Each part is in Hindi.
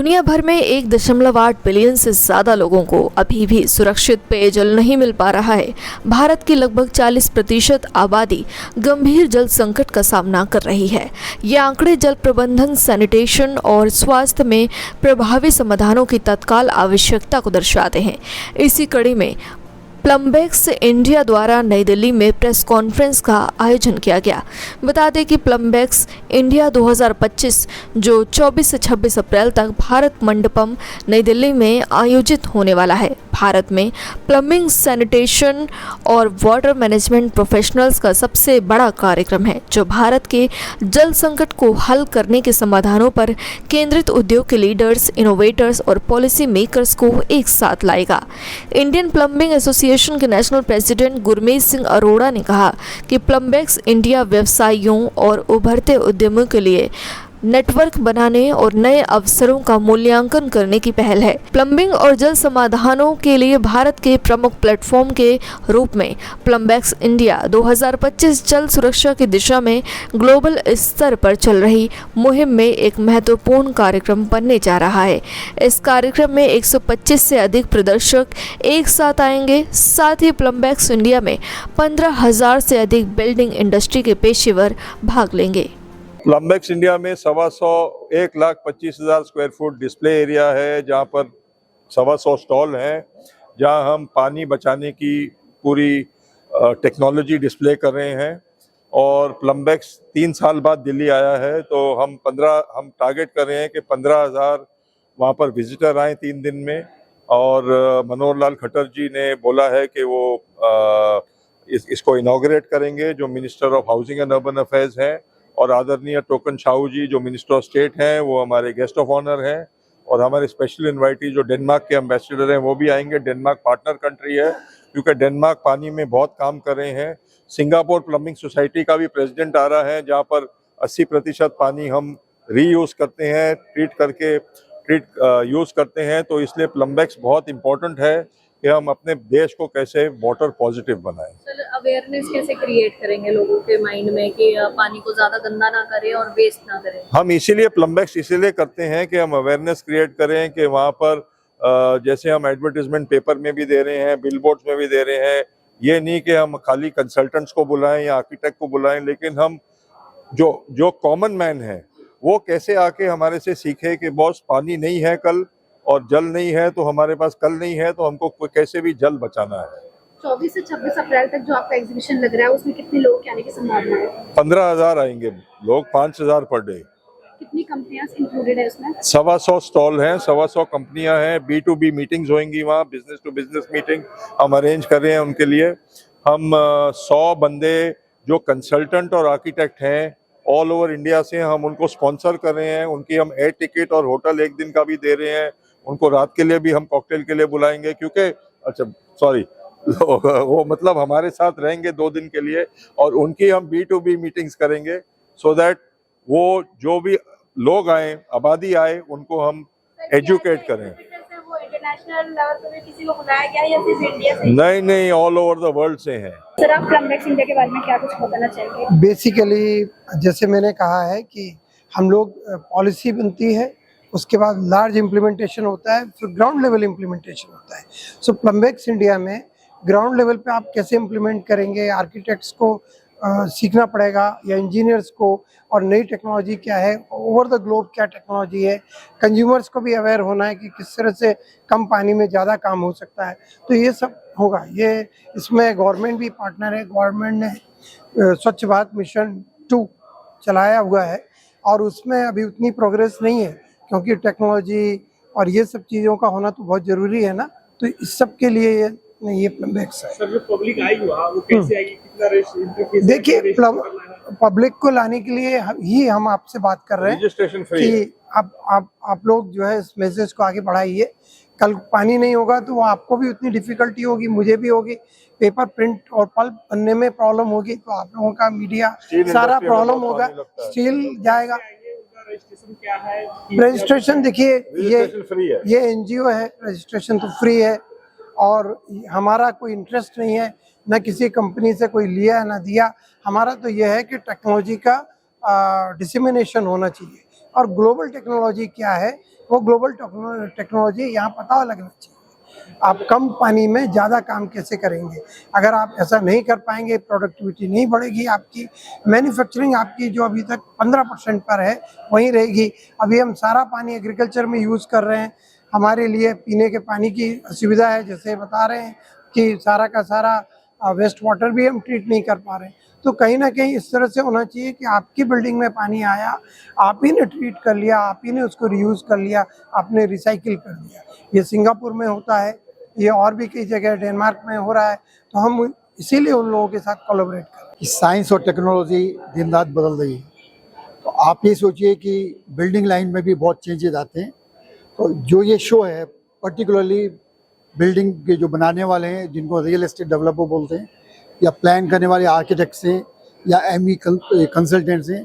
दुनिया भर में 1.8 बिलियन से ज़्यादा लोगों को अभी भी सुरक्षित पेयजल नहीं मिल पा रहा है। भारत की लगभग 40% आबादी गंभीर जल संकट का सामना कर रही है। ये आंकड़े जल प्रबंधन, सैनिटेशन और स्वास्थ्य में प्रभावी समाधानों की तत्काल आवश्यकता को दर्शाते हैं। इसी कड़ी में प्लम्बेक्स इंडिया द्वारा नई दिल्ली में प्रेस कॉन्फ्रेंस का आयोजन किया गया। बता दें कि प्लम्बेक्स इंडिया 2025 जो 24 से 26 अप्रैल तक भारत मंडपम नई दिल्ली में आयोजित होने वाला है। भारत में प्लम्बिंग, सैनिटेशन और वाटर मैनेजमेंट प्रोफेशनल्स का सबसे बड़ा कार्यक्रम है, जो भारत के जल संकट को हल करने के समाधानों पर केंद्रित उद्योग के लीडर्स, इनोवेटर्स और पॉलिसी मेकर्स को एक साथ लाएगा। इंडियन प्लम्बिंग एसोसिएशन के नेशनल प्रेसिडेंट गुरमीत सिंह अरोड़ा ने कहा कि प्लम्बेक्स इंडिया व्यवसायियों और उभरते उद्यमों के लिए नेटवर्क बनाने और नए अवसरों का मूल्यांकन करने की पहल है। प्लम्बिंग और जल समाधानों के लिए भारत के प्रमुख प्लेटफॉर्म के रूप में प्लम्बेक्स इंडिया 2025 जल सुरक्षा की दिशा में ग्लोबल स्तर पर चल रही मुहिम में एक महत्वपूर्ण कार्यक्रम बनने जा रहा है। इस कार्यक्रम में 125 से अधिक प्रदर्शक एक साथ आएंगे। साथ ही प्लम्बेक्स इंडिया में 15,000 से अधिक बिल्डिंग इंडस्ट्री के पेशेवर भाग लेंगे। प्लम्बेक्स इंडिया में 1,25,000 स्क्वायर फुट डिस्प्ले एरिया है, जहाँ पर 125 स्टॉल हैं, जहाँ हम पानी बचाने की पूरी टेक्नोलॉजी डिस्प्ले कर रहे हैं। और प्लम्बेक्स 3 साल बाद दिल्ली आया है, तो हम टारगेट कर रहे हैं कि 15,000 वहाँ पर विजिटर आए 3 दिन में। और मनोहर लाल खट्टर जी ने बोला है कि वो इसको इनॉग्रेट करेंगे, जो minister of housing and urban affairs हैं, और आदरणीय टोकन शाहू जी जो मिनिस्टर ऑफ स्टेट हैं, वो हमारे गेस्ट ऑफ ऑनर हैं। और हमारे स्पेशल इनवाइटी जो डेनमार्क के एम्बेसडर हैं, वो भी आएंगे। डेनमार्क पार्टनर कंट्री है, क्योंकि डेनमार्क पानी में बहुत काम कर रहे हैं। सिंगापुर प्लम्बिंग सोसाइटी का भी प्रेसिडेंट आ रहा है, जहाँ पर 80% पानी हम रीयूज करते हैं, यूज करते हैं। तो इसलिए प्लम्बेक्स बहुत इंपॉर्टेंट है कि हम अपने देश को कैसे वाटर पॉजिटिव बनाएं। सर, अवेयरनेस कैसे क्रिएट करेंगे लोगों के माइंड में कि पानी को ज्यादा गंदा ना करें और वेस्ट ना करें? हम इसीलिए प्लम्बेक्स इसीलिए करते हैं कि हम अवेयरनेस क्रिएट करें कि वहाँ पर जैसे हम एडवर्टीजमेंट पेपर में भी दे रहे हैं, बिलबोर्ड्स में भी दे रहे हैं। ये नहीं कि हम खाली कंसल्टेंट्स को बुलाएं या आर्किटेक्ट को बुलाएं, लेकिन हम जो कॉमन मैन है वो कैसे आके हमारे से सीखे कि बॉस पानी नहीं है कल, और जल नहीं है तो हमारे पास कल नहीं है, तो हमको कैसे भी जल बचाना है। 24 से 26 अप्रैल तक जो आपका एग्जीबिशन लग रहा है, उसमें कितने लोग आने की संभावना है? 15,000 आएंगे लोग, 5,000 पर डे। कितनी कंपनियां इंक्लूडेड है उसमें? 125 स्टॉल हैं, 125 कंपनियां हैं। B2B मीटिंग्स होंगी वहाँ, बिजनेस टू बिजनेस मीटिंग हम अरेंज कर रहे हैं उनके लिए। हम 100 बंदे जो कंसल्टेंट और आर्किटेक्ट हैं ऑल ओवर इंडिया से, हम उनको स्पॉन्सर कर रहे हैं। उनकी हम एयर टिकट और होटल 1 दिन का भी दे रहे हैं। उनको रात के लिए भी हम कॉकटेल के लिए बुलाएंगे, क्योंकि वो मतलब हमारे साथ रहेंगे 2 दिन के लिए। और उनकी हम B2B मीटिंग्स करेंगे, सो दैट वो जो भी लोग आए, आबादी आए, उनको हम एजुकेट करें। वो इंटरनेशनल लेवल पे भी किसी को बुलाया गया या सिर्फ इंडिया से? नहीं, ऑल ओवर द वर्ल्ड से हैं। सर, आप प्लम्बेक्स इंडिया के बारे में क्या कुछ बताना चाहेंगे? बेसिकली जैसे मैंने कहा है कि हम लोग पॉलिसी बनती है, उसके बाद लार्ज इम्प्लीमेंटेशन होता है, फिर ग्राउंड लेवल इम्प्लीमेंटेशन होता है। सो प्लम्बेक्स इंडिया में ग्राउंड लेवल पे आप कैसे इम्प्लीमेंट करेंगे, आर्किटेक्ट्स को सीखना पड़ेगा या इंजीनियर्स को, और नई टेक्नोलॉजी क्या है, ओवर द ग्लोब क्या टेक्नोलॉजी है। कंज्यूमर्स को भी अवेयर होना है कि किस तरह से कम पानी में ज़्यादा काम हो सकता है। तो ये सब होगा। ये इसमें गवर्नमेंट भी पार्टनर है। गवर्नमेंट ने स्वच्छ भारत मिशन 2 चलाया हुआ है, और उसमें अभी उतनी प्रोग्रेस नहीं है, क्योंकि टेक्नोलॉजी और ये सब चीज़ों का होना तो बहुत ज़रूरी है ना। तो इस सब के लिए ये प्लम्बेक्स है। सर, जो पब्लिक आई वो कैसे आएगी, कितना देखिए, पब्लिक को लाने के लिए ही हम आपसे बात कर रहे हैं कि आप लोग जो है इस मैसेज को आगे बढ़ाइए। कल पानी नहीं होगा तो आपको भी उतनी डिफिकल्टी होगी, मुझे भी होगी। पेपर, प्रिंट और पल्प बनने में प्रॉब्लम होगी, तो आप लोगों का मीडिया सारा प्रॉब्लम होगा। स्टील जाएगा। रजिस्ट्रेशन क्या है? रजिस्ट्रेशन देखिए, ये NGO है, रजिस्ट्रेशन तो फ्री है, और हमारा कोई इंटरेस्ट नहीं है, न किसी कंपनी से कोई लिया ना दिया। हमारा तो यह है कि टेक्नोलॉजी का डिसेमिनेशन होना चाहिए। और ग्लोबल टेक्नोलॉजी क्या है, वो ग्लोबल टेक्नोलॉजी यहाँ पता लगना चाहिए। आप कम पानी में ज़्यादा काम कैसे करेंगे? अगर आप ऐसा नहीं कर पाएंगे, प्रोडक्टिविटी नहीं बढ़ेगी आपकी, मैन्युफैक्चरिंग आपकी जो अभी तक 15% पर है वहीं रहेगी। अभी हम सारा पानी एग्रीकल्चर में यूज़ कर रहे हैं, हमारे लिए पीने के पानी की असुविधा है, जैसे बता रहे हैं कि सारा का सारा वेस्ट वाटर भी हम ट्रीट नहीं कर पा रहे हैं। तो कहीं ना कहीं इस तरह से होना चाहिए कि आपकी बिल्डिंग में पानी आया, आप ही ने ट्रीट कर लिया, आप ही ने उसको रीयूज़ कर लिया, आपने रिसाइकिल कर दिया। ये सिंगापुर में होता है, ये और भी कई जगह डेनमार्क में हो रहा है। तो हम इसीलिए उन लोगों के साथ कोलैबोरेट कर रहे हैं। कि साइंस और टेक्नोलॉजी दिन रात बदल रही है, तो आप ये सोचिए कि बिल्डिंग लाइन में भी बहुत चेंजेस आते हैं। तो जो ये शो है, पर्टिकुलरली बिल्डिंग के जो बनाने वाले हैं, जिनको रियल एस्टेट डेवलपर बोलते हैं, या प्लान करने वाले आर्किटेक्ट्स हैं, या एमई कंसल्टेंट्स हैं,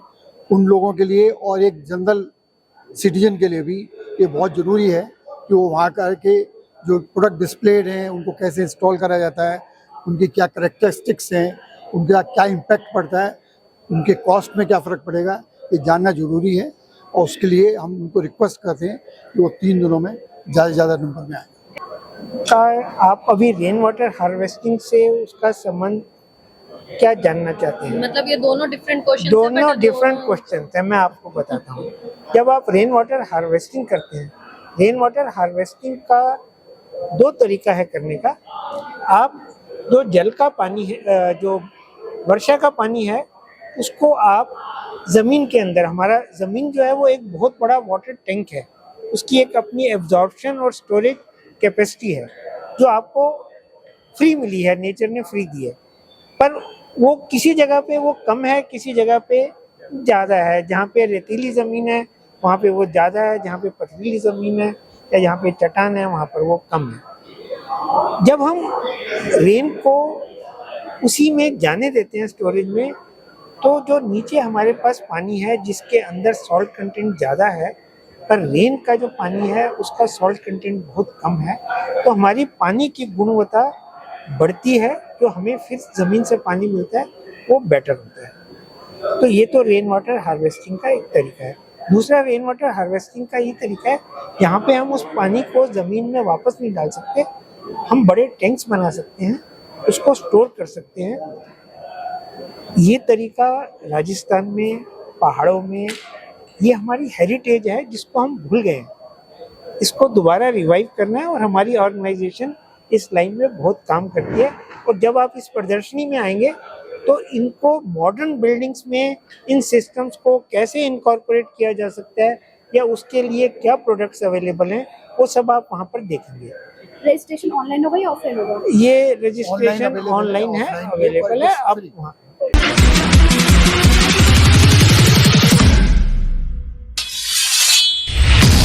उन लोगों के लिए और एक जनरल सिटीजन के लिए भी ये बहुत ज़रूरी है कि वो वहाँ करके जो प्रोडक्ट डिस्प्लेड हैं उनको कैसे इंस्टॉल करा जाता है, उनकी क्या करेक्टरिस्टिक्स हैं, उनका क्या इम्पैक्ट पड़ता है, उनके कॉस्ट में क्या फ़र्क पड़ेगा, ये जानना ज़रूरी है। और उसके लिए हम उनको रिक्वेस्ट करते हैं कि वो 3 दिनों में ज़्यादा से ज़्यादा नंबर में आए। आप अभी रेन वाटर हार्वेस्टिंग से उसका संबंध क्या जानना चाहते हैं? मतलब ये दोनों डिफरेंट क्वेश्चन दोनों डिफरेंट क्वेश्चन है, मैं आपको बताता हूँ। जब आप रेन वाटर हार्वेस्टिंग करते हैं, रेन वाटर हार्वेस्टिंग का 2 तरीका है करने का। आप जो जल का पानी है, जो वर्षा का पानी है, उसको आप ज़मीन के अंदर, हमारा ज़मीन जो है वो एक बहुत बड़ा वाटर टैंक है, उसकी एक अपनी एब्जॉर्प्शन और स्टोरेज कैपेसिटी है जो आपको फ्री मिली है, नेचर ने फ्री दी है। पर वो किसी जगह पे वो कम है, किसी जगह पे ज़्यादा है। जहाँ पे रेतीली ज़मीन है वहाँ पे वो ज़्यादा है, जहाँ पे पथरीली ज़मीन है या जहाँ पे चट्टान है वहाँ पर वो कम है। जब हम रेन को उसी में जाने देते हैं स्टोरेज में, तो जो नीचे हमारे पास पानी है जिसके अंदर सॉल्ट कंटेंट ज़्यादा है, पर रेन का जो पानी है उसका सॉल्ट कंटेंट बहुत कम है, तो हमारी पानी की गुणवत्ता बढ़ती है, जो हमें फिर ज़मीन से पानी मिलता है वो बेटर होता है। तो ये तो रेन वाटर हार्वेस्टिंग का एक तरीका है। दूसरा रेन वाटर हार्वेस्टिंग का ये तरीका है, यहाँ पे हम उस पानी को ज़मीन में वापस नहीं डाल सकते, हम बड़े टैंक्स बना सकते हैं, उसको स्टोर कर सकते हैं। ये तरीका राजस्थान में, पहाड़ों में, ये हमारी हेरिटेज है जिसको हम भूल गए हैं। इसको दोबारा रिवाइव करना है और हमारी ऑर्गेनाइजेशन इस लाइन में बहुत काम करती है। और जब आप इस प्रदर्शनी में आएंगे तो इनको मॉडर्न बिल्डिंग्स में इन सिस्टम्स को कैसे इनकॉर्पोरेट किया जा सकता है या उसके लिए क्या प्रोडक्ट्स अवेलेबल हैं, वो सब आप वहाँ पर देखेंगे। रजिस्ट्रेशन ऑनलाइन होगा या ऑफलाइन होगा? ये रजिस्ट्रेशन ऑनलाइन है, अवेलेबल है। आप वहाँ